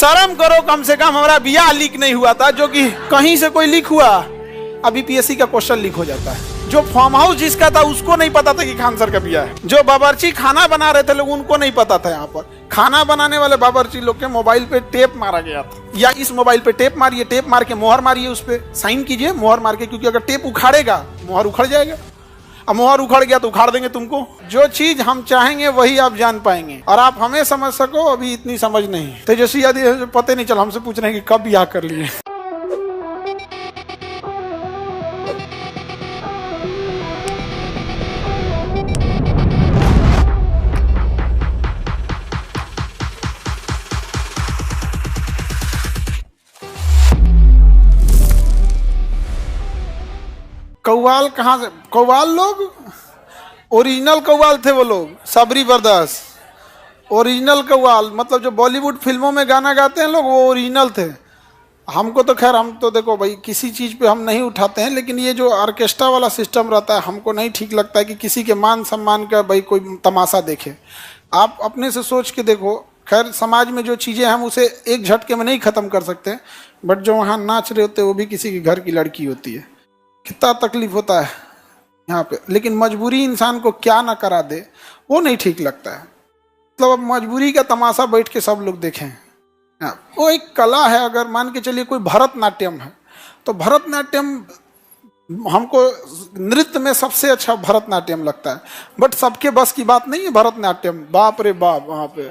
शर्म करो, कम से कम हमारा बिया लीक नहीं हुआ था, जो कि कहीं से कोई लीक हुआ। अभी पीएससी का क्वेश्चन लीक हो जाता है। जो फार्म हाउस जिसका था उसको नहीं पता था कि खान सर का बिया है। जो बावर्ची खाना बना रहे थे लोग उनको नहीं पता था। यहाँ पर खाना बनाने वाले बावर्ची लोग के मोबाइल पे टेप मारा गया था, या इस मोबाइल पे टेप मारिए, टेप मार के मोहर मारिए, उस पे साइन कीजिए मोहर मार के, क्योंकि अगर टेप उखाड़ेगा मोहर उखड़ जाएगा। अब मोहर उखड़ गया तो उखाड़ देंगे तुमको। जो चीज हम चाहेंगे वही आप जान पाएंगे, और आप हमें समझ सको अभी इतनी समझ नहीं। तेजस्वी यादव पता नहीं चला, हमसे पूछ रहे हैं कि कब ब्याह कर लिए। कव्वाल कहाँ से? कव्वाल लोग ओरिजिनल कव्वाल थे वो लोग, सबरी ब्रदर्स ओरिजिनल कव्वाल, मतलब जो बॉलीवुड फिल्मों में गाना गाते हैं लोग, वो ओरिजिनल थे। हमको तो खैर, हम तो देखो भाई किसी चीज़ पे हम नहीं उठाते हैं, लेकिन ये जो ऑर्केस्ट्रा वाला सिस्टम रहता है हमको नहीं ठीक लगता है कि किसी के मान सम्मान का भाई कोई तमाशा देखे। आप अपने से सोच के देखो। खैर समाज में जो चीज़ें हम उसे एक झटके में नहीं ख़त्म कर सकते, बट जो वहाँ नाच रहे होते हैं वो भी किसी के घर की लड़की होती है। कितना तकलीफ होता है यहाँ पे, लेकिन मजबूरी इंसान को क्या ना करा दे वो नहीं ठीक लगता है। मतलब अब मजबूरी का तमाशा बैठ के सब लोग देखें। वो एक कला है। अगर मान के चलिए कोई भरतनाट्यम है तो भरतनाट्यम हमको नृत्य में सबसे अच्छा भरतनाट्यम लगता है, बट सबके बस की बात नहीं है भरतनाट्यम। बाप रे बाप, वहाँ पे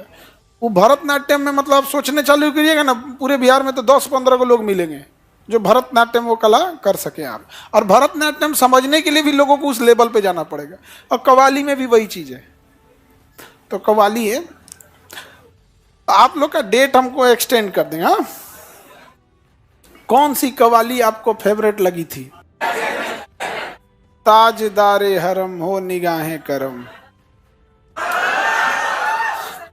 वो भरतनाट्यम में मतलब सोचने चालू करिएगा ना, पूरे बिहार में तो 10-15 को लोग मिलेंगे जो भरतनाट्यम वो कला कर सके आप। और भरतनाट्यम समझने के लिए भी लोगों को उस लेवल पे जाना पड़ेगा। और कव्वाली में भी वही चीज़ है। तो कव्वाली है, आप लोग का डेट हमको एक्सटेंड कर देंगे। हाँ, कौन सी कव्वाली आपको फेवरेट लगी थी? ताजदारे हरम हो निगाहें करम।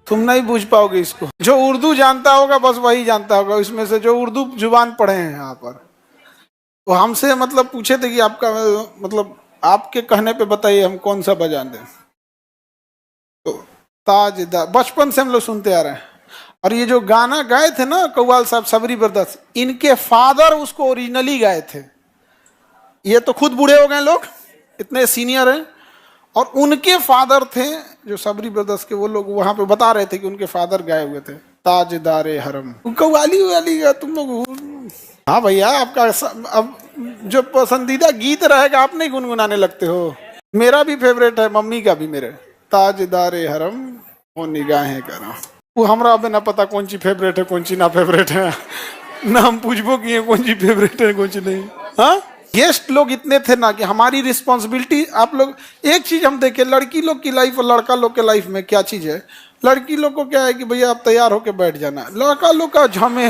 तुम नहीं बूझ पाओगे इसको। जो उर्दू जानता होगा बस वही जानता होगा। इसमें से जो उर्दू जुबान पढ़े हैं यहाँ पर, वो हमसे मतलब पूछे थे कि आपका मतलब आपके कहने पे बताइए हम कौन सा बजा दें। तो ताजदार बचपन से हम लोग सुनते आ रहे हैं। और ये जो गाना गाए थे ना कव्वाल साहब सबरी ब्रदर्स, इनके फादर उसको ओरिजिनली गाए थे। ये तो खुद बूढ़े हो गए लोग, इतने सीनियर हैं, और उनके फादर थे जो सबरी ब्रदर्स के, वो लोग वहां पे बता रहे थे कि उनके फादर गाए हुए थे ताजदारे हरम। कव्वाली वाली तुम लोग। हाँ भैया, आपका अब जो पसंदीदा गीत रहेगा आप नहीं गुनगुनाने लगते हो। मेरा भी फेवरेट है, मम्मी का भी मेरे, ताजदारे हरम वो निगाहें करम। वो हमरा अब ना पता कौन सी फेवरेट है कौन सी ना फेवरेट है, ना हम पूछबो किए कौन सी फेवरेट है कौन सी नहीं। हाँ, गेस्ट लोग इतने थे ना कि हमारी रिस्पॉन्सिबिलिटी। आप लोग एक चीज हम देखें, लड़की लोग की लाइफ और लड़का लोग के लाइफ में क्या चीज है। लड़की लोग को क्या है कि भैया आप तैयार होके बैठ जाना। लड़का लोग का झमे,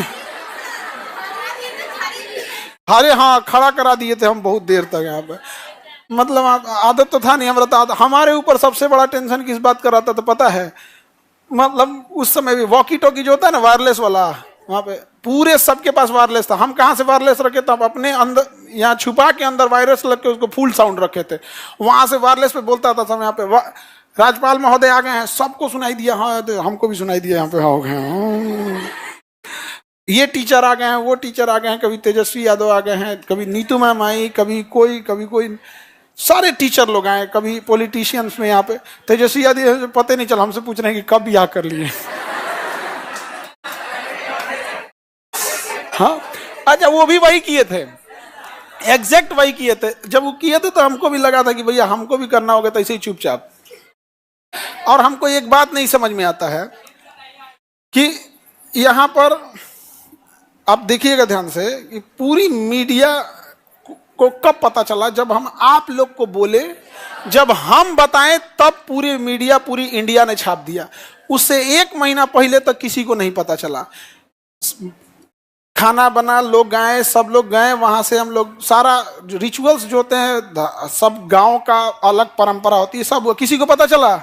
अरे हाँ खड़ा करा दिए थे हम बहुत देर तक यहाँ पे। मतलब आदत तो था नहीं हमारा। हमारे ऊपर सबसे बड़ा टेंशन किस बात का रहता था पता है? मतलब उस समय भी वॉकी टॉकी जो होता है ना वायरलेस वाला, वहाँ पे पूरे सबके पास वायरलेस था। हम कहाँ से वायरलेस रखे थे? हम अपने अंदर यहाँ छुपा के अंदर वायरस लग के उसको फुल साउंड रखे थे। वहाँ से वायरलेस पे बोलता था सब। यहाँ पे राज्यपाल महोदय आ गए हैं, सबको सुनाई दिया। हाँ तो हमको भी सुनाई दिया, यहाँ पे हो गए। ये टीचर आ गए हैं, वो टीचर आ गए हैं, कभी तेजस्वी यादव आ गए हैं, कभी नीतू मैम आई, कभी कोई सारे टीचर लोग आए, कभी पॉलिटिशियंस में। यहाँ पे तेजस्वी यादव पता नहीं चला, हमसे पूछ रहे हैं कि कब ब्याह कर लिए। हाँ अच्छा, वो भी वही किए थे, एग्जैक्ट वही किए थे। जब वो किए थे तो हमको भी लगा था कि भैया हमको भी करना होगा, तो ऐसे ही चुपचाप। और हमको एक बात नहीं समझ में आता है कि यहाँ पर आप देखिएगा ध्यान से कि पूरी मीडिया को कब पता चला? जब हम आप लोग को बोले, जब हम बताएं तब पूरी मीडिया, पूरी इंडिया ने छाप दिया। उससे 1 महीना पहले तक किसी को नहीं पता चला। खाना बना, लोग गए, सब लोग गए वहां से। हम लोग सारा रिचुअल्स जो होते हैं, सब गांव का अलग परंपरा होती है, सब किसी को पता चला?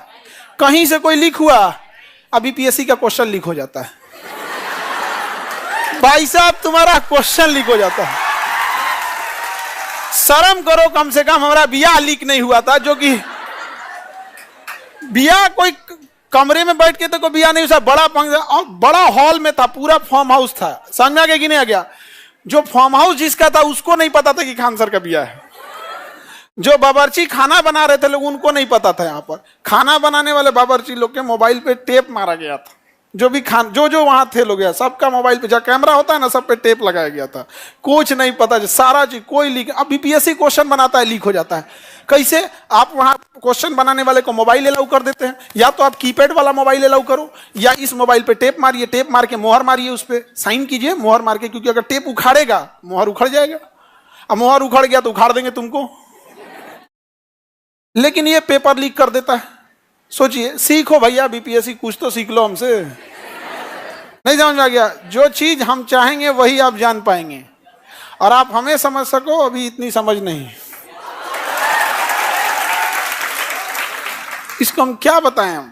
कहीं से कोई लीक हुआ? अभी पीएससी का क्वेश्चन लीक हो जाता है भाई साहब, तुम्हारा क्वेश्चन लीक हो जाता है। शर्म करो, कम से कम हमारा बिया लीक नहीं हुआ था, जो कि बिया कोई कमरे में बैठ के तो कोई बिया नहीं हुआ, बड़ा फंक्शन और बड़ा हॉल में था, पूरा फार्म हाउस था। समझ में आ गया कि नहीं आ गया? जो फार्म हाउस जिसका था उसको नहीं पता था कि खान सर का बिया है। जो बावर्ची खाना बना रहे थे लोग उनको नहीं पता था। यहाँ पर खाना बनाने वाले बावर्ची लोग के मोबाइल पे टेप मारा गया था। जो भी जो वहां थे लोग, सबका मोबाइल पे जहाँ कैमरा होता है ना, सब पे टेप लगाया गया था। कुछ नहीं पता, सारा चीज कोई लीक। अब बीपीएससी क्वेश्चन बनाता है, लीक हो जाता है। कैसे? आप वहां क्वेश्चन बनाने वाले को मोबाइल अलाउ कर देते हैं, या तो आप कीपैड वाला मोबाइल अलाउ करो, या इस मोबाइल पे टेप मारिए, टेप मार के मोहर मारिए, उस पर साइन कीजिए मोहर मार के, क्योंकि अगर टेप उखाड़ेगा मोहर उखड़ जाएगा। अब मोहर उखड़ गया तो उखाड़ देंगे तुमको। लेकिन ये पेपर लीक कर देता है। सोचिए, सीखो भैया बीपीएससी, कुछ तो सीख लो हमसे। नहीं समझ में आ गया? जो चीज हम चाहेंगे वही आप जान पाएंगे, और आप हमें समझ सको अभी इतनी समझ नहीं। इसको हम क्या बताएं हम?